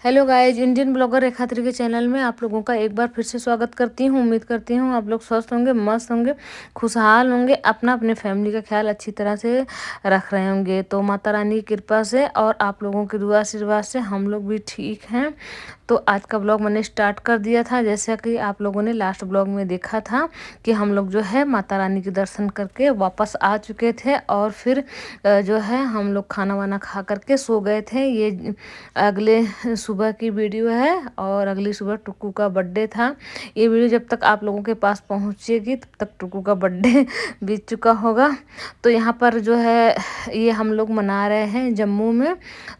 Hello guys, Indian blogger रेखा के channel में आप लोगों का एक बार फिर से स्वागत करती हूँ। उम्मीद करती हूँ आप लोग स्वस्थ होंगे, मस्त होंगे, खुशहाल होंगे, अपना अपने फैमिली का ख्याल अच्छी तरह से रख रहे होंगे। तो माता रानी की कृपा से और आप लोगों के दुआ आशीर्वाद से हम लोग भी ठीक हैं। तो आज का ब्लॉग मैंने स्टार्ट कर दिया था, जैसा कि आप लोगों ने लास्ट ब्लॉग में देखा था कि हम लोग जो है माता रानी के दर्शन करके वापस आ चुके थे और फिर जो है हम लोग खाना वाना खा करके सो गए थे। ये अगले सुबह की वीडियो है और अगली सुबह टुक्कू का बर्थडे था। ये वीडियो जब तक आप लोगों के पास पहुंचेगी तब तक टुक्कू का बर्थडे बीत चुका होगा। तो यहाँ पर जो है ये हम लोग मना रहे हैं जम्मू में।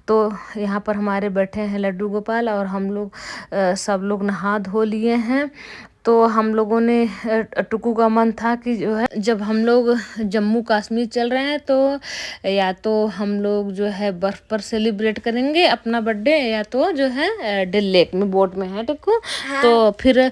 तो यहाँ पर हमारे बैठे हैं लड्डू गोपाल और हम लोग सब लोग नहा धो लिए हैं। तो हम लोगों ने टुकू का मन था कि जो है जब हम लोग जम्मू कश्मीर चल रहे हैं तो या तो हम लोग जो है बर्फ़ पर सेलिब्रेट करेंगे अपना बर्थडे, या तो जो है डल लेक में बोट में है टुकू। हाँ। तो फिर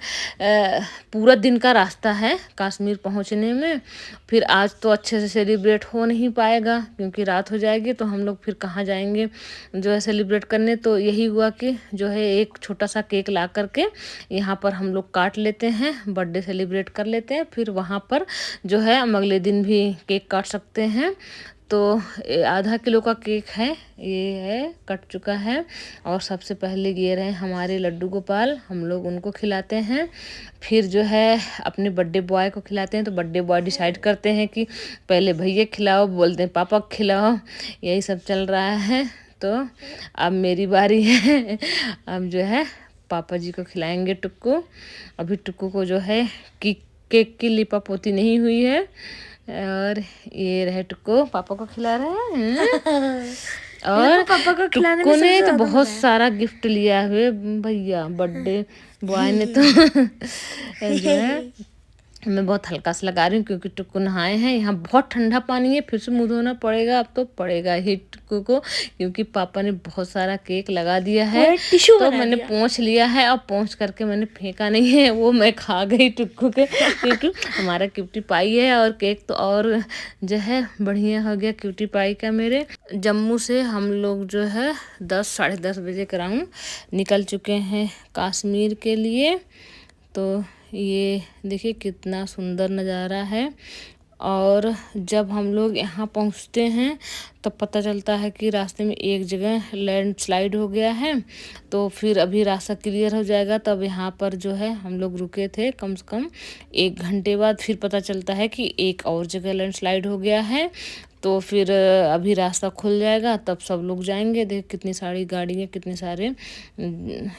पूरा दिन का रास्ता है कश्मीर पहुंचने में। फिर आज तो अच्छे से सेलिब्रेट हो नहीं पाएगा क्योंकि रात हो जाएगी। तो हम लोग फिर कहाँ जाएंगे जो है सेलिब्रेट करने। तो यही हुआ कि जो है एक छोटा सा केक ला करके यहाँ पर हम लोग काट लेते हैं, बर्थडे सेलिब्रेट कर लेते हैं। फिर वहाँ पर जो है हम अगले दिन भी केक काट सकते हैं। तो आधा किलो का केक है, ये है कट चुका है। और सबसे पहले ये रहे हमारे लड्डू गोपाल, हम लोग उनको खिलाते हैं। फिर जो है अपने बर्थडे बॉय को खिलाते हैं। तो बर्थडे बॉय डिसाइड करते हैं कि पहले भैया खिलाओ, बोलते हैं पापा खिलाओ, यही सब चल रहा है। तो अब मेरी बारी है, अब जो है पापा जी को खिलाएंगे टुक्कू। अभी टुक्कू को जो है कि केक की लिपा पोती नहीं हुई है। और ये रहे टुक्कू पापा को खिला रहे हैं। और पापा को खिलाने टुक्कू ने तो बहुत सारा गिफ्ट लिया हुए भैया, बर्थडे बॉय ने तो जो है मैं बहुत हल्का सा लगा रही हूँ क्योंकि टुक्कू नहाए हैं। यहाँ बहुत ठंडा पानी है, फिर से मुँह धोना पड़ेगा। अब तो पड़ेगा ही टुक्कू को क्योंकि पापा ने बहुत सारा केक लगा दिया है। तो मैंने पोंछ लिया है और पोंछ करके मैंने फेंका नहीं है, वो मैं खा गई टुक्कू के क्योंकि हमारा क्यूटी पाई है। और केक तो और जो है बढ़िया हो गया क्यूटी पाई का। मेरे जम्मू से हम लोग जो है 10 साढ़े 10 बजे के अराउंड निकल चुके हैं कश्मीर के लिए। तो ये देखिए कितना सुंदर नज़ारा है। और जब हम लोग यहाँ पहुँचते हैं तो पता चलता है कि रास्ते में एक जगह लैंडस्लाइड हो गया है। तो फिर अभी रास्ता क्लियर हो जाएगा। तब यहाँ पर जो है हम लोग रुके थे कम से कम 1 घंटे बाद। फिर पता चलता है कि एक और जगह लैंडस्लाइड हो गया है। तो फिर अभी रास्ता खुल जाएगा तब सब लोग जाएंगे। देख कितनी सारी गाड़ियाँ, कितने सारे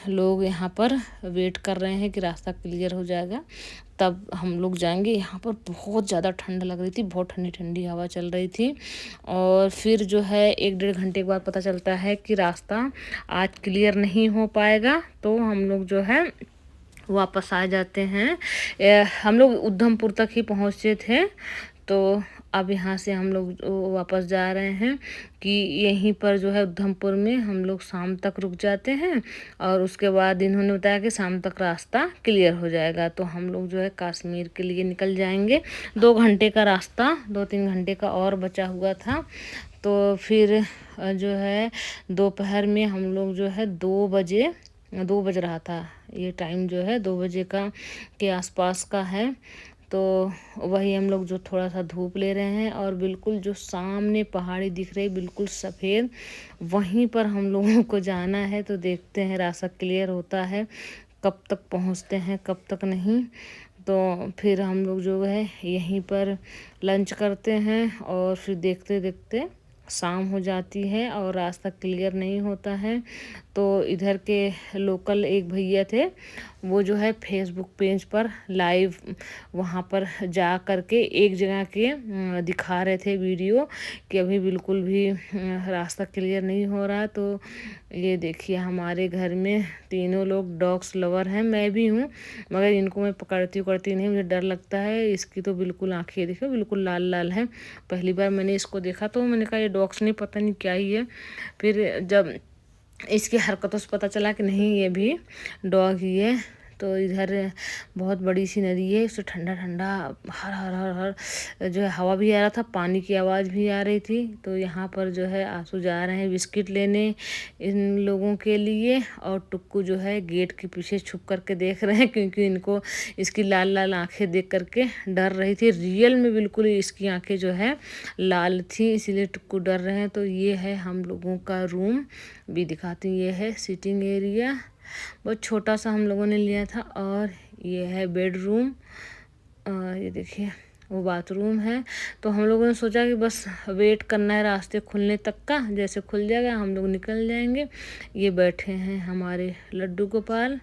लोग यहाँ पर वेट कर रहे हैं कि रास्ता क्लियर हो जाएगा तब हम लोग जाएंगे। यहाँ पर बहुत ज़्यादा ठंड लग रही थी, बहुत ठंडी ठंडी हवा चल रही थी। और फिर जो है 1 डेढ़ घंटे के बाद पता चलता है कि रास्ता आज क्लियर नहीं हो पाएगा। तो हम लोग जो है वापस आ जाते हैं। हम लोग उधमपुर तक ही पहुँचे थे। तो अब यहाँ से हम लोग वापस जा रहे हैं कि यहीं पर जो है उधमपुर में हम लोग शाम तक रुक जाते हैं। और उसके बाद इन्होंने बताया कि शाम तक रास्ता क्लियर हो जाएगा। तो हम लोग जो है कश्मीर के लिए निकल जाएंगे। 2 घंटे का रास्ता, 2-3 घंटे का और बचा हुआ था। तो फिर जो है दोपहर में हम लोग जो है 2 बज रहा था, ये टाइम जो है 2 बजे का के आसपास का है। तो वही हम लोग जो थोड़ा सा धूप ले रहे हैं और बिल्कुल जो सामने पहाड़ी दिख रही बिल्कुल सफ़ेद, वहीं पर हम लोगों को जाना है। तो देखते हैं रास्ता क्लियर होता है कब तक पहुंचते हैं कब तक नहीं। तो फिर हम लोग जो है यहीं पर लंच करते हैं और फिर देखते देखते शाम हो जाती है और रास्ता क्लियर नहीं होता है। तो इधर के लोकल एक भैया थे, वो जो है फेसबुक पेज पर लाइव वहाँ पर जा करके एक जगह के दिखा रहे थे वीडियो कि अभी बिल्कुल भी रास्ता क्लियर नहीं हो रहा। तो ये देखिए हमारे घर में तीनों लोग डॉग्स लवर हैं, मैं भी हूँ, मगर इनको मैं पकड़ती नहीं, मुझे डर लगता है। इसकी तो बिल्कुल आँखें देखो बिल्कुल लाल लाल है। पहली बार मैंने इसको देखा तो मैंने कहा ये डॉग्स नहीं, पता नहीं क्या ही है। फिर जब इसकी हरकतों से पता चला कि नहीं ये भी डॉग ही है। तो इधर बहुत बड़ी सी नदी है, उससे ठंडा ठंडा हर हर हर हर जो है हवा भी आ रहा था, पानी की आवाज़ भी आ रही थी। तो यहाँ पर जो है आंसू जा रहे हैं बिस्किट लेने इन लोगों के लिए, और टुक्कू जो है गेट के पीछे छुप करके देख रहे हैं, क्योंकि इनको इसकी लाल लाल आंखें देख करके डर रही थी। रियल में बिल्कुल इसकी आंखें जो है लाल थी, इसीलिए टुक्कू डर रहे हैं। तो ये है हम लोगों का रूम भी दिखाती हूँ। ये है सिटिंग एरिया, बहुत छोटा सा हम लोगों ने लिया था। और ये है बेडरूम, और ये देखिए वो बाथरूम है। तो हम लोगों ने सोचा कि बस वेट करना है रास्ते खुलने तक का, जैसे खुल जाएगा हम लोग निकल जाएंगे। ये बैठे हैं हमारे लड्डू गोपाल,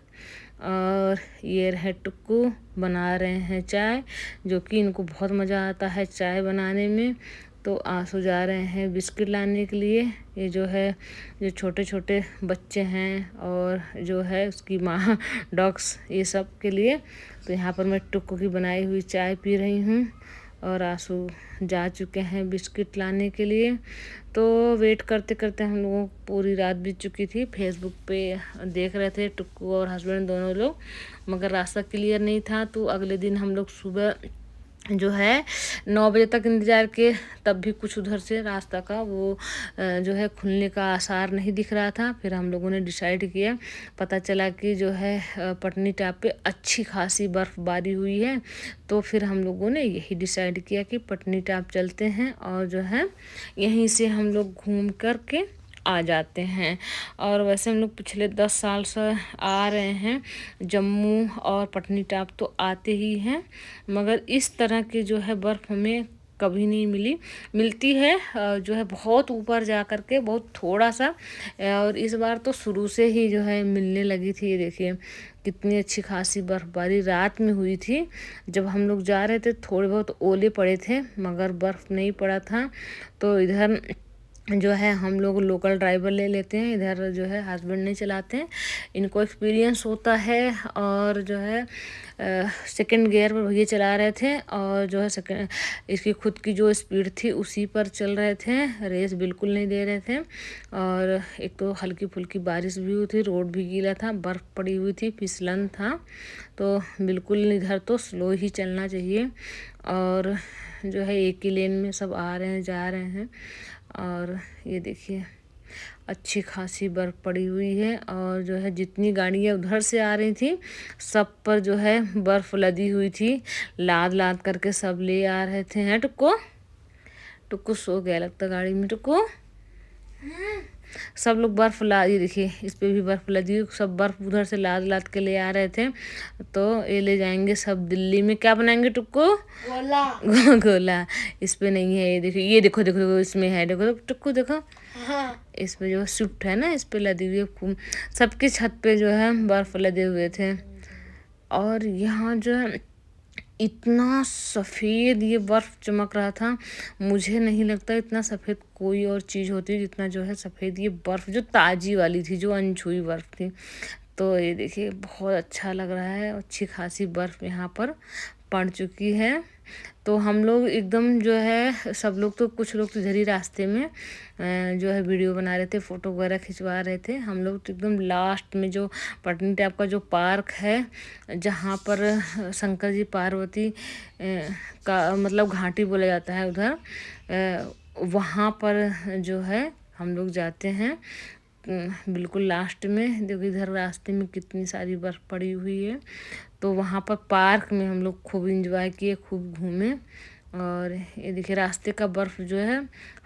और ये रहे टुक्कू बना रहे हैं चाय, जो कि इनको बहुत मज़ा आता है चाय बनाने में। तो आंसू जा रहे हैं बिस्किट लाने के लिए। ये जो है जो छोटे छोटे बच्चे हैं और जो है उसकी माँ डॉग्स, ये सब के लिए। तो यहाँ पर मैं टुक्कू की बनाई हुई चाय पी रही हूँ, और आंसू जा चुके हैं बिस्किट लाने के लिए। तो वेट करते करते हम लोगों को पूरी रात बीत चुकी थी। फेसबुक पे देख रहे थे टुक्कू और हस्बैंड दोनों लोग, मगर रास्ता क्लियर नहीं था। तो अगले दिन हम लोग सुबह जो है 9 बजे तक इंतज़ार किए, तब भी कुछ उधर से रास्ता का वो जो है खुलने का आसार नहीं दिख रहा था। फिर हम लोगों ने डिसाइड किया, पता चला कि जो है पटनी टाप पे अच्छी खासी बर्फ़बारी हुई है। तो फिर हम लोगों ने यही डिसाइड किया कि पटनी टाप चलते हैं, और जो है यहीं से हम लोग घूम कर के आ जाते हैं। और वैसे हम लोग पिछले 10 साल से आ रहे हैं, जम्मू और पटनी टाप तो आते ही हैं, मगर इस तरह की जो है बर्फ़ हमें कभी नहीं मिलती है। जो है बहुत ऊपर जा कर के बहुत थोड़ा सा, और इस बार तो शुरू से ही जो है मिलने लगी थी। ये देखिए कितनी अच्छी खासी बर्फ़बारी रात में हुई थी। जब हम लोग जा रहे थे थोड़े बहुत ओले पड़े थे, मगर बर्फ़ नहीं पड़ा था। तो इधर जो है हम लोग लोकल ड्राइवर ले लेते हैं, इधर जो है हस्बैंड नहीं चलाते हैं, इनको एक्सपीरियंस होता है। और जो है सेकंड गियर पर भैया चला रहे थे, और जो है सेकंड इसकी खुद की जो स्पीड थी उसी पर चल रहे थे, रेस बिल्कुल नहीं दे रहे थे। और एक तो हल्की फुल्की बारिश भी हुई थी, रोड भी गीला था, बर्फ़ पड़ी हुई थी, फिसलन था। तो बिल्कुल इधर तो स्लो ही चलना चाहिए। और जो है एक ही लेन में सब आ रहे हैं जा रहे हैं। और ये देखिए अच्छी खासी बर्फ़ पड़ी हुई है, और जो है जितनी गाड़ियाँ उधर से आ रही थी सब पर जो है बर्फ़ लदी हुई थी, लाद लाद करके सब ले आ रहे थे। हैं टुक्को, टुक्को सो गया लगता गाड़ी में। टुक्को सब लोग बर्फ़ ला, ये देखिए इस पे भी बर्फ़ लदी हुई, सब बर्फ़ उधर से लाद लाद के ले आ रहे थे। तो ये ले जाएंगे सब दिल्ली में। क्या बनाएंगे टुक्को? गोला। गोला इस पे नहीं है, ये देखिए, ये देखो देखो देखो इसमें है, देखो टुक्को देखो। हाँ। इस पे जो स्विफ्ट है ना, इस पे लदी हुई है। सबकी छत पे जो है बर्फ़ लदे हुए थे। और यहाँ जो है इतना सफ़ेद ये बर्फ़ चमक रहा था, मुझे नहीं लगता इतना सफ़ेद कोई और चीज़ होती जितना जो है सफ़ेद ये बर्फ़, जो ताज़ी वाली थी, जो अनछुई बर्फ़ थी। तो ये देखिए बहुत अच्छा लग रहा है, अच्छी खासी बर्फ़ यहाँ पर पड़ चुकी है। तो हम लोग एकदम जो है सब लोग, तो कुछ लोग तो इधर ही रास्ते में जो है वीडियो बना रहे थे, फ़ोटो वगैरह खिंचवा रहे थे। हम लोग तो एकदम लास्ट में जो पटनी टाप का जो पार्क है, जहाँ पर शंकर जी पार्वती का मतलब घाटी बोला जाता है उधर, वहाँ पर जो है हम लोग जाते हैं बिल्कुल लास्ट में। देखो इधर रास्ते में कितनी सारी बर्फ़ पड़ी हुई है। तो वहाँ पर पार्क में हम लोग खूब इंजॉय किए, खूब घूमे। और ये देखिए रास्ते का बर्फ़ जो है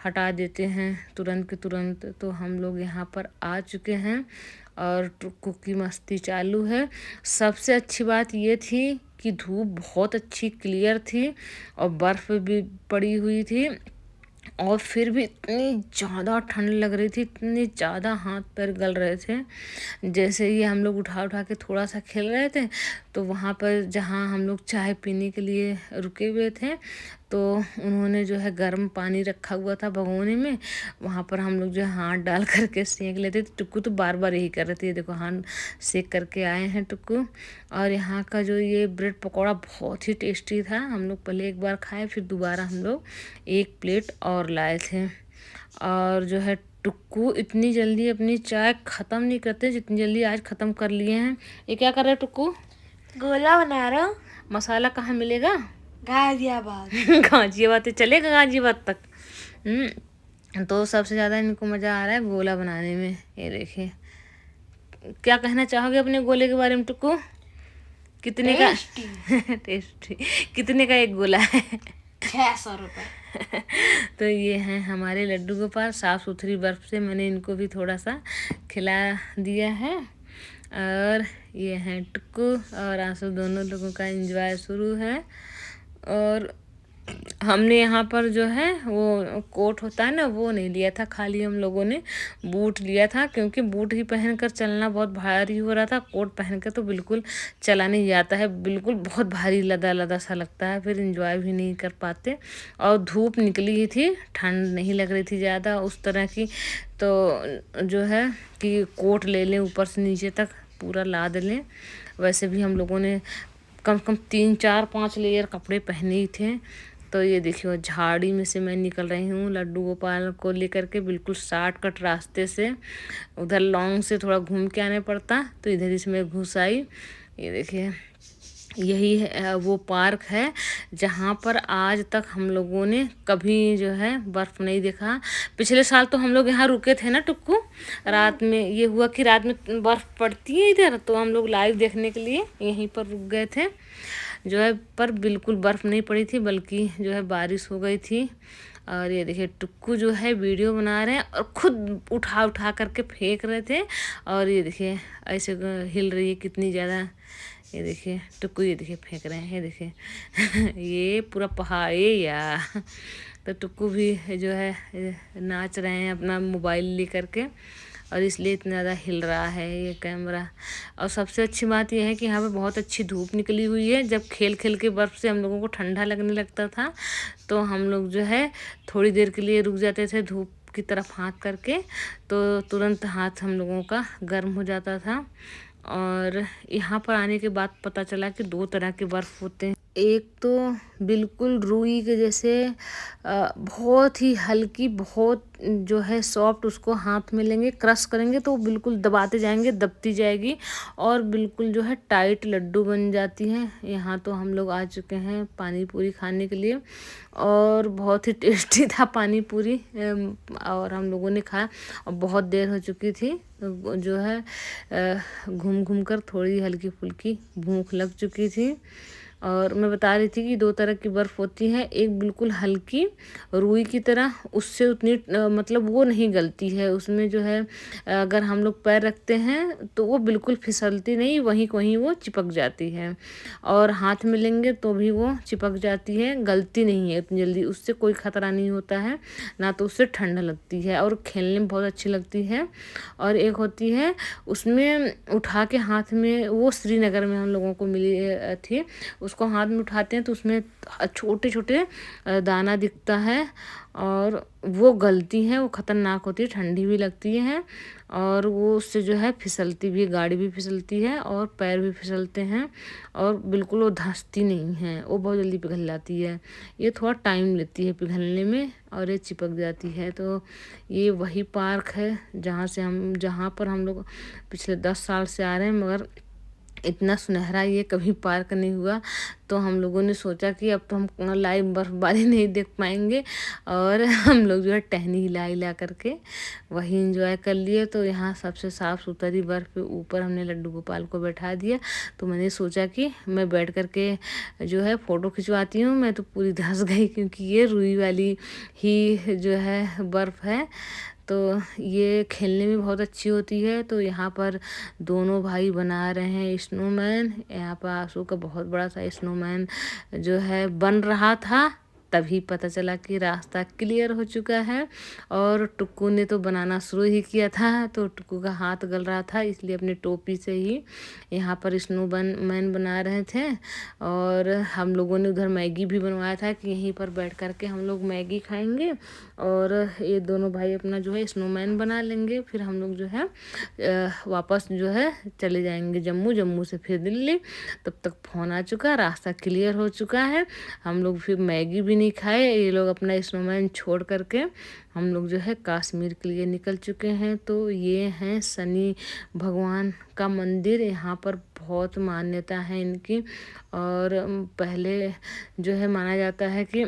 हटा देते हैं तुरंत के तुरंत। तो हम लोग यहाँ पर आ चुके हैं, और टुक्कू की मस्ती चालू है। सबसे अच्छी बात ये थी कि धूप बहुत अच्छी क्लियर थी, और बर्फ़ भी पड़ी हुई थी, और फिर भी इतनी ज़्यादा ठंड लग रही थी, इतनी ज़्यादा हाथ पैर गल रहे थे। जैसे ही हम लोग उठा उठा के थोड़ा सा खेल रहे थे, तो वहाँ पर जहाँ हम लोग चाय पीने के लिए रुके हुए थे, तो उन्होंने जो है गर्म पानी रखा हुआ था भगोने में, वहाँ पर हम लोग जो है हाथ डाल करके सेंक लेते थे। टुक्कू तो बार बार यही कर रहे थे, ये देखो हाथ सेक करके आए हैं टुक्कू। और यहाँ का जो ये ब्रेड पकौड़ा बहुत ही टेस्टी था, हम लोग पहले एक बार खाए, फिर दोबारा हम लोग एक प्लेट और लाए थे। और जो है टुक्कू इतनी जल्दी अपनी चाय ख़त्म नहीं करते जितनी जल्दी आज ख़त्म कर लिए हैं। ये क्या कर रहे हैं टुक्कू? गोला बना रहा हूँ। मसाला कहाँ मिलेगा? गाजियाबाद। गाजियाबाद तो चलेगा गाजियाबाद तक। तो सबसे ज़्यादा इनको मज़ा आ रहा है गोला बनाने में। ये देखिए, क्या कहना चाहोगे अपने गोले के बारे में टुक्कू? कितने का? टेस्टी। कितने का एक गोला है? 600 रुपये। तो ये हैं हमारे लड्डू गोपाल। साफ़ सुथरी बर्फ़ से मैंने इनको भी थोड़ा सा खिला दिया है। और ये हैं टुक्कू और आंसू, दोनों लोगों का एंजॉय शुरू है। और हमने यहाँ पर जो है वो कोट होता है ना, वो नहीं लिया था, खाली हम लोगों ने बूट लिया था, क्योंकि बूट ही पहनकर चलना बहुत भारी हो रहा था। कोट पहन के तो बिल्कुल चला नहीं जाता है, बिल्कुल बहुत भारी लदा लदा सा लगता है, फिर एंजॉय भी नहीं कर पाते। और धूप निकली ही थी, ठंड नहीं लग रही थी ज़्यादा उस तरह की, तो जो है कि कोट ले लें, ऊपर से नीचे तक पूरा लाद लें। वैसे भी हम लोगों ने कम से कम 3 4 5 लेयर कपड़े पहने ही थे। तो ये देखिए, झाड़ी में से मैं निकल रही हूँ लड्डू गोपाल को लेकर के, बिल्कुल शॉर्टकट रास्ते से। उधर लॉन्ग से थोड़ा घूम के आने पड़ता, तो इधर इसमें घुस आई। ये देखिए, यही है वो पार्क है जहाँ पर आज तक हम लोगों ने कभी जो है बर्फ़ नहीं देखा। पिछले साल तो हम लोग यहाँ रुके थे ना टुक्कू, रात में ये हुआ कि रात में बर्फ़ पड़ती है इधर, तो हम लोग लाइव देखने के लिए यहीं पर रुक गए थे जो है। पर बिल्कुल बर्फ़ नहीं पड़ी थी, बल्कि जो है बारिश हो गई थी। और ये देखिए, टुक्कू जो है वीडियो बना रहे हैं और खुद उठा उठा करके फेंक रहे थे। और ये देखिए ऐसे हिल रही है कितनी ज़्यादा। ये देखिए टुक्कू, ये देखिए फेंक रहे हैं, ये देखिए ये पूरा पहाड़ या। तो टुक्कू भी जो है नाच रहे हैं अपना मोबाइल लेकर के, और इसलिए इतना ज़्यादा हिल रहा है ये कैमरा। और सबसे अच्छी बात यह है कि यहाँ पे बहुत अच्छी धूप निकली हुई है। जब खेल खेल के बर्फ़ से हम लोगों को ठंडा लगने लगता था, तो हम लोग जो है थोड़ी देर के लिए रुक जाते थे धूप की तरफ हाथ करके, तो तुरंत हाथ हम लोगों का गर्म हो जाता था। और यहाँ पर आने के बाद पता चला कि 2 तरह के बर्फ़ होते हैं। एक तो बिल्कुल रुई के जैसे बहुत ही हल्की, बहुत जो है सॉफ्ट, उसको हाथ में लेंगे क्रश करेंगे तो बिल्कुल दबाते जाएंगे, दबती जाएगी और बिल्कुल जो है टाइट लड्डू बन जाती हैं। यहाँ तो हम लोग आ चुके हैं पानी पूरी खाने के लिए, और बहुत ही टेस्टी था पानी पूरी। और हम लोगों ने खाया और बहुत देर हो चुकी थी, जो है घूम घूम कर थोड़ी हल्की फुल्की भूख लग चुकी थी। और मैं बता रही थी कि 2 तरह की बर्फ़ होती है, एक बिल्कुल हल्की रुई की तरह, उससे उतनी मतलब वो नहीं गलती है, उसमें जो है अगर हम लोग पैर रखते हैं तो वो बिल्कुल फिसलती नहीं, वहीं वहीं वो चिपक जाती है। और हाथ में लेंगे तो भी वो चिपक जाती है, गलती नहीं है इतनी जल्दी, उससे कोई ख़तरा नहीं होता है, ना तो उससे ठंड लगती है और खेलने में बहुत अच्छी लगती है। और एक होती है उसमें उठा के हाथ में, वो श्रीनगर में हम लोगों को मिली थी, उसको हाथ में उठाते हैं तो उसमें छोटे छोटे दाना दिखता है, और वो गलती है, वो ख़तरनाक होती है, ठंडी भी लगती है, और वो उससे जो है फिसलती भी, गाड़ी भी फिसलती है और पैर भी फिसलते हैं, और बिल्कुल वो धंसती नहीं है, वो बहुत जल्दी पिघल जाती है। ये थोड़ा टाइम लेती है पिघलने में और ये चिपक जाती है। तो ये वही पार्क है जहाँ पर हम लोग पिछले 10 साल से आ रहे हैं, मगर इतना सुनहरा ये कभी पार्क नहीं हुआ। तो हम लोगों ने सोचा कि अब तो हम लाइव बर्फ़बारी नहीं देख पाएंगे, और हम लोग जो है टहनी हिला हिला करके वही इंजॉय कर लिए। तो यहाँ सबसे साफ़ सुथरी बर्फ़ पे ऊपर हमने लड्डू गोपाल को बैठा दिया। तो मैंने सोचा कि मैं बैठ करके जो है फ़ोटो खिंचवाती हूँ। मैं तो पूरी धंस गई, क्योंकि ये रुई वाली ही जो है बर्फ़ है, तो ये खेलने में बहुत अच्छी होती है। तो यहाँ पर दोनों भाई बना रहे हैं स्नोमैन। यहाँ पर आंसू का बहुत बड़ा सा स्नोमैन जो है बन रहा था, तभी पता चला कि रास्ता क्लियर हो चुका है। और टुक्कू ने तो बनाना शुरू ही किया था, तो टुक्कू का हाथ गल रहा था, इसलिए अपनी टोपी से ही यहाँ पर स्नोमैन बना रहे थे। और हम लोगों ने उधर मैगी भी बनवाया था कि यहीं पर बैठ कर के हम लोग मैगी खाएंगे, और ये दोनों भाई अपना जो है स्नोमैन बना लेंगे। फिर हम लोग जो है वापस जो है चले जाएंगे जम्मू से फिर दिल्ली। तब तक फ़ोन आ चुका, रास्ता क्लियर हो चुका है। हम लोग फिर मैगी भी नहीं नहीं खाए, ये लोग अपना स्नोमैन छोड़ करके हम लोग जो है कश्मीर के लिए निकल चुके हैं। तो ये हैं शनि भगवान का मंदिर। यहाँ पर बहुत मान्यता है इनकी। और पहले जो है माना जाता है कि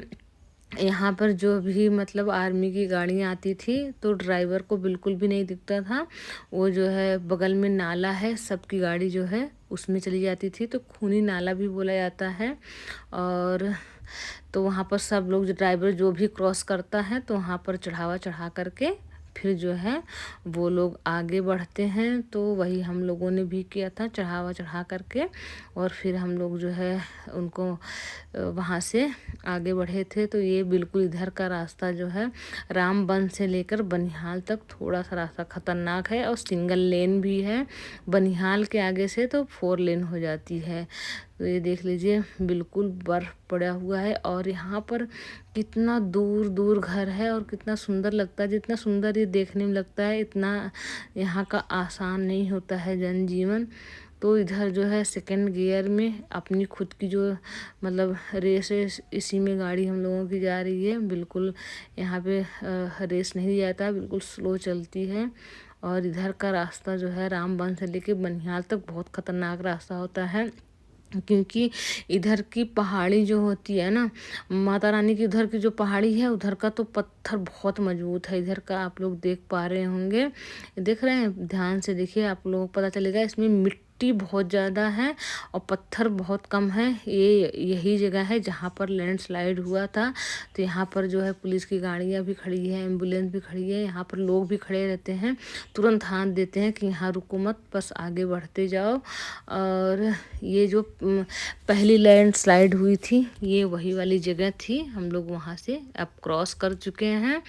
यहाँ पर जो भी मतलब आर्मी की गाड़ियाँ आती थी तो ड्राइवर को बिल्कुल भी नहीं दिखता था। वो जो है बगल में नाला है, सबकी गाड़ी जो है उसमें चली जाती थी, तो खूनी नाला भी बोला जाता है। और तो वहाँ पर सब लोग, जो ड्राइवर जो भी क्रॉस करता है तो वहाँ पर चढ़ावा चढ़ा करके फिर जो है वो लोग आगे बढ़ते हैं। तो वही हम लोगों ने भी किया था, चढ़ावा चढ़ा करके। और फिर हम लोग जो है उनको वहाँ से आगे बढ़े थे। तो ये बिल्कुल इधर का रास्ता जो है रामबन से लेकर बनिहाल तक थोड़ा सा रास्ता ख़तरनाक है और सिंगल लेन भी है। बनिहाल के आगे से तो 4 लेन हो जाती है। तो ये देख लीजिए बिल्कुल बर्फ़ पड़ा हुआ है। और यहाँ पर कितना दूर दूर घर है और कितना सुंदर लगता है। जितना सुंदर ये देखने में लगता है इतना यहाँ का आसान नहीं होता है जनजीवन। तो इधर जो है सेकंड गियर में अपनी खुद की जो मतलब रेस है, इसी में गाड़ी हम लोगों की जा रही है। बिल्कुल यहाँ पे रेस नहीं जाता, बिल्कुल स्लो चलती है। और इधर का रास्ता जो है रामबन से लेके बनिहाल तक बहुत ख़तरनाक रास्ता होता है, क्योंकि इधर की पहाड़ी जो होती है ना, माता रानी की उधर की जो पहाड़ी है उधर का तो पत्थर बहुत मजबूत है। इधर का आप लोग देख पा रहे होंगे, देख रहे हैं, ध्यान से देखिए, आप लोगों को पता चलेगा। इसमें मिट्टी बहुत ज़्यादा है और पत्थर बहुत कम है। ये यही जगह है जहाँ पर लैंडस्लाइड हुआ था। तो यहाँ पर जो है पुलिस की गाड़ियाँ भी खड़ी है, एम्बुलेंस भी खड़ी है। यहाँ पर लोग भी खड़े रहते हैं, तुरंत हाथ देते हैं कि यहाँ रुको मत, बस आगे बढ़ते जाओ। और ये जो पहली लैंडस्लाइड हुई थी ये वही वाली जगह थी। हम लोग वहाँ से अब क्रॉस कर चुके हैं।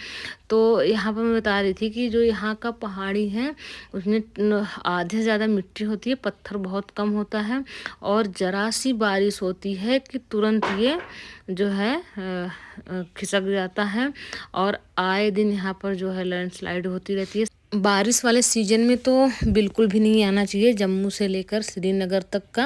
तो यहाँ पर मैं बता रही थी कि जो यहाँ का पहाड़ी है उसमें आधे से ज़्यादा मिट्टी होती है, पत्थर बहुत कम होता है। और ज़रा सी बारिश होती है कि तुरंत ये जो है खिसक जाता है। और आए दिन यहाँ पर जो है लैंडस्लाइड होती रहती है। बारिश वाले सीजन में तो बिल्कुल भी नहीं आना चाहिए जम्मू से लेकर श्रीनगर तक का,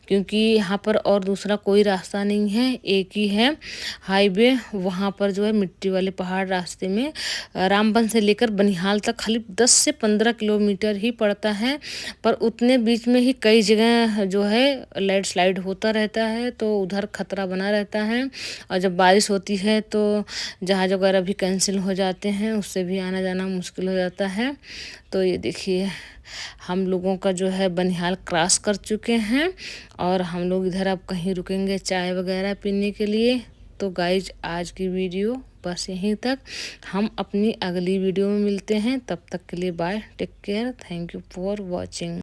क्योंकि यहाँ पर और दूसरा कोई रास्ता नहीं है, एक ही है हाईवे। वहाँ पर जो है मिट्टी वाले पहाड़ रास्ते में रामबन से लेकर बनिहाल तक खाली 10 से 15 किलोमीटर ही पड़ता है। पर उतने बीच में ही कई जगह जो है लैंडस्लाइड होता रहता है, तो उधर खतरा बना रहता है। और जब बारिश होती है तो जहाज़ वगैरह भी कैंसिल हो जाते हैं, उससे भी आना जाना मुश्किल हो जाता है। तो ये देखिए हम लोगों का जो है बनिहाल क्रॉस कर चुके हैं और हम लोग इधर अब कहीं रुकेंगे चाय वगैरह पीने के लिए। तो गाइज आज की वीडियो बस यहीं तक। हम अपनी अगली वीडियो में मिलते हैं, तब तक के लिए bye, take care, thank you for watching.